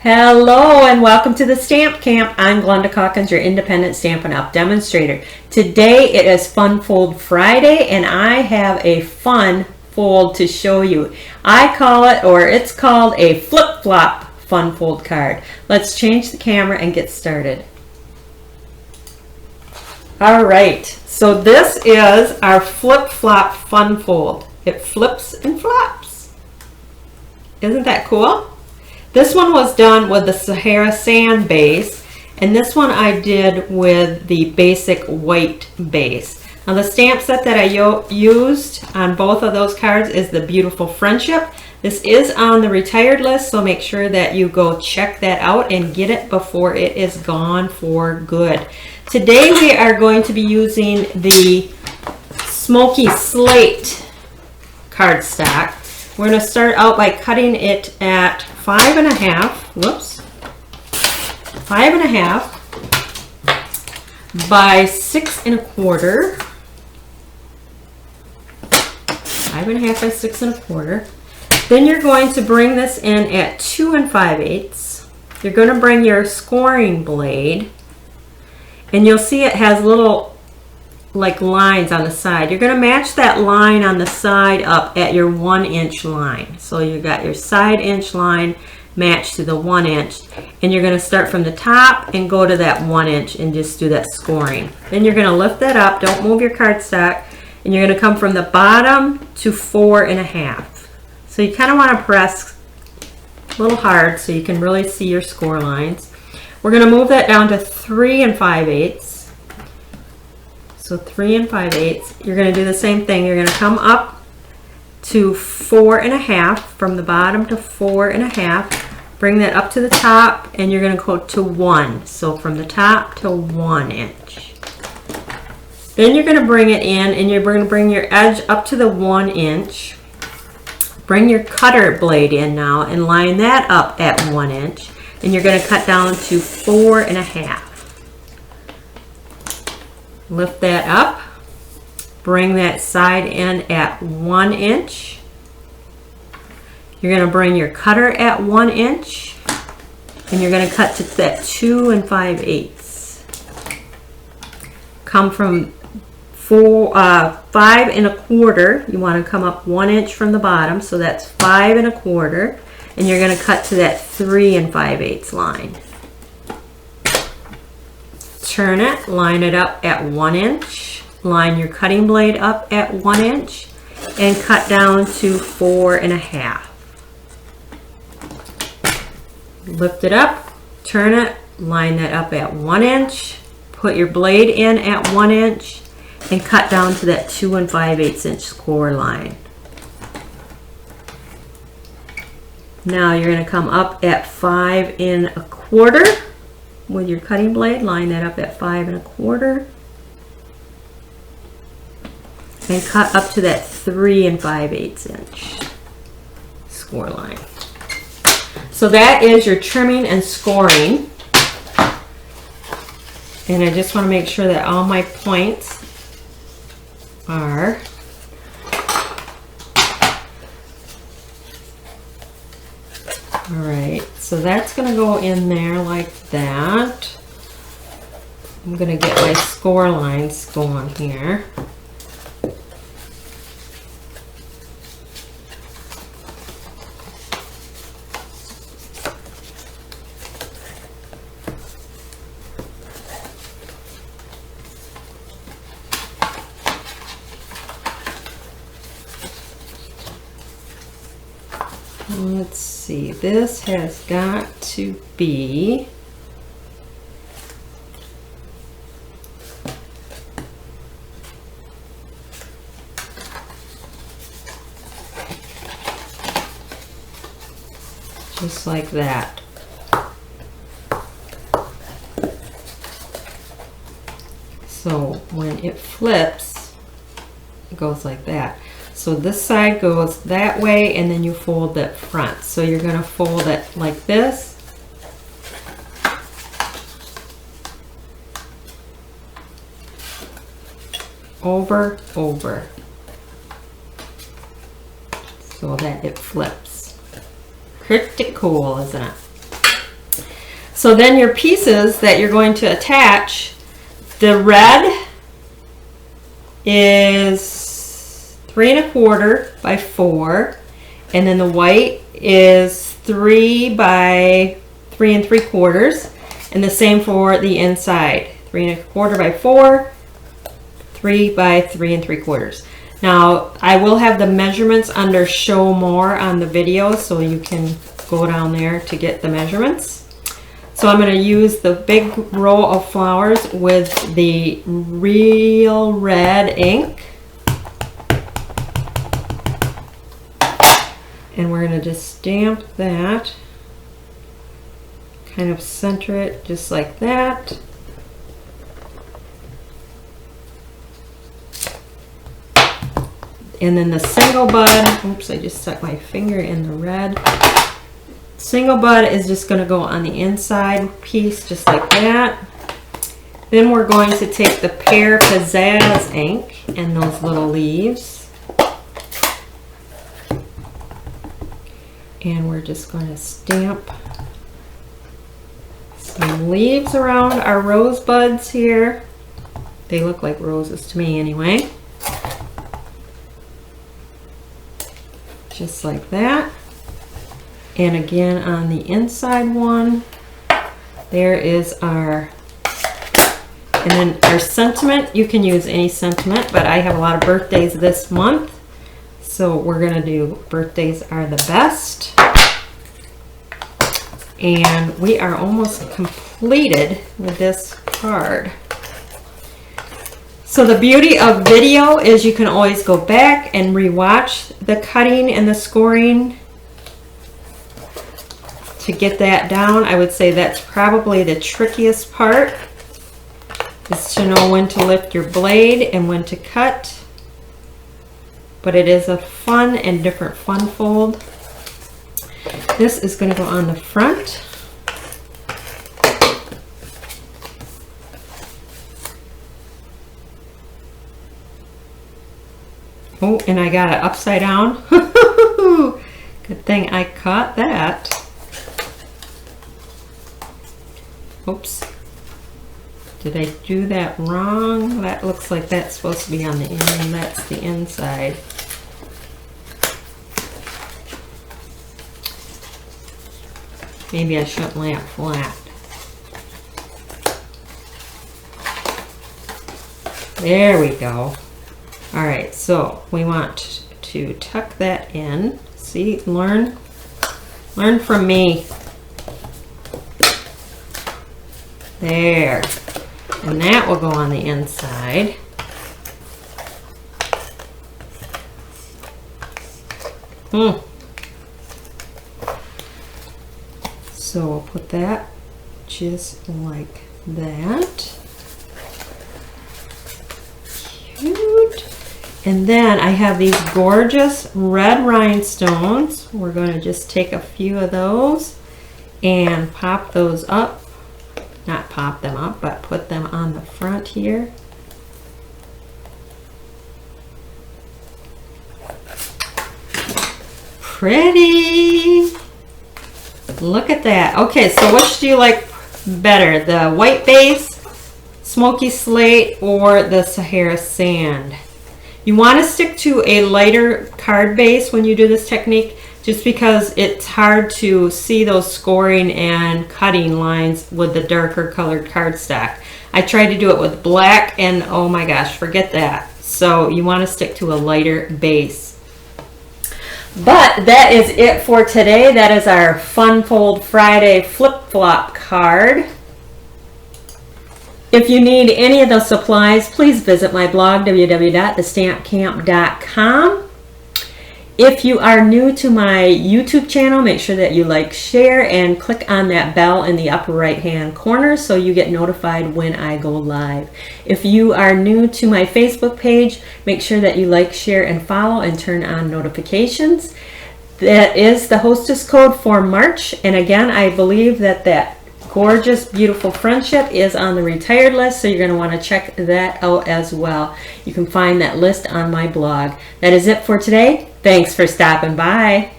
Hello and welcome to the Stamp Camp. I'm Glenda Calkins, your independent Stampin' Up! Demonstrator. Today it is Fun Fold Friday and I have a fun fold to show you. I call it, or it's called, a flip-flop fun fold card. Let's change the camera and get started. Alright, so this is our flip-flop fun fold. It flips and flops. Isn't that cool? This one was done with the Sahara Sand base, and this one I did with the basic white base. Now the stamp set that I used on both of those cards is the Beautiful Friendship. This is on the retired list, so make sure that you go check that out and get it before it is gone for good. Today we are going to be using the Smoky Slate cardstock. We're going to start out by cutting it at 5.5, whoops, 5.5 by 6.25, 5.5 by 6.25. Then you're going to bring this in at 2 5/8. You're going to bring your scoring blade, and you'll see it has little like lines on the side. You're going to match that line on the side up at your 1-inch line. So you got your side inch line matched to the 1 inch, and you're going to start from the top and go to that 1 inch and just do that scoring. Then you're going to lift that up, don't move your cardstock, and you're going to come from the bottom to 4.5. So you kind of want to press a little hard so you can really see your score lines. We're going to move that down to 3 5/8. So 3 5/8. You're going to do the same thing. You're going to come up to 4.5, from the bottom to 4.5. Bring that up to the top, and you're going to go to 1. So from the top to 1 inch. Then you're going to bring it in, and you're going to bring your edge up to the 1 inch. Bring your cutter blade in now and line that up at 1 inch. And you're going to cut down to 4.5. Lift that up, bring that side end at 1 inch. You're going to bring your cutter at 1 inch, and you're going to cut to that 2 5/8. Come from 5.25. You want to come up 1 inch from the bottom, so that's 5.25, and you're going to cut to that 3 5/8 line. Turn it, line it up at 1 inch, line your cutting blade up at 1 inch, and cut down to 4.5. Lift it up, turn it, line that up at 1 inch, put your blade in at 1 inch, and cut down to that 2 5/8 inch score line. Now you're going to come up at 5.25. With your cutting blade, line that up at 5.25 and cut up to that 3 5/8 inch score line. So that is your trimming and scoring. And I just want to make sure that all my points are all right. So that's going to go in there like that. I'm going to get my score lines going here. Let's see, this has got to be just like that. So when it flips, it goes like that. So this side goes that way, and then you fold that front. So you're going to fold it like this. Over, over. So that it flips. Pretty cool, isn't it? So then your pieces that you're going to attach, the red is 3 1/4 by 4, and then the white is 3 by 3 3/4, and the same for the inside, 3 1/4 by 4, 3 by 3 3/4. Now I will have the measurements under show more on the video, so you can go down there to get the measurements. So I'm going to use the big roll of flowers with the real red ink. And we're going to just stamp that. Kind of center it just like that. And then the single bud, oops, I just stuck my finger in the red. Single bud is just going to go on the inside piece just like that. Then we're going to take the Pear Pizzazz ink and those little leaves. And we're just going to stamp some leaves around our rosebuds here. They look like roses to me anyway. Just like that. And again on the inside one, there is our, and then our sentiment. You can use any sentiment, but I have a lot of birthdays this month, so we're gonna do birthdays are the best. And we are almost completed with this card. So the beauty of video is you can always go back and rewatch the cutting and the scoring to get that down. I would say that's probably the trickiest part, is to know when to lift your blade and when to cut. But it is a fun and different fun fold. This is going to go on the front. Oh, and I got it upside down. Good thing I caught that. Oops. Did I do that wrong? That looks like that's supposed to be on the end, and that's the inside. Maybe I shouldn't lay it flat. There we go. All right, so we want to tuck that in. See, learn from me. There. And that will go on the inside. So we'll put that just like that. Cute. And then I have these gorgeous red rhinestones. We're going to just take a few of those and pop those up. Not pop them up, but put them on the front here. Pretty. Look at that. Okay, so which do you like better? The white base, smoky slate, or the Sahara sand? You want to stick to a lighter card base when you do this technique, just because it's hard to see those scoring and cutting lines with the darker colored cardstock. I tried to do it with black and oh my gosh, forget that. So you want to stick to a lighter base. But that is it for today. That is our Fun Fold Friday flip-flop card. If you need any of the supplies, please visit my blog, www.TheStampCamp.com. If you are new to my YouTube channel, make sure that you like, share, and click on that bell in the upper right-hand corner so you get notified when I go live. If you are new to my Facebook page, make sure that you like, share, and follow and turn on notifications. That is the hostess code for March. And again, I believe that that gorgeous, beautiful friendship is on the retired list, so you're going to want to check that out as well. You can find that list on my blog. That is it for today. Thanks for stopping by.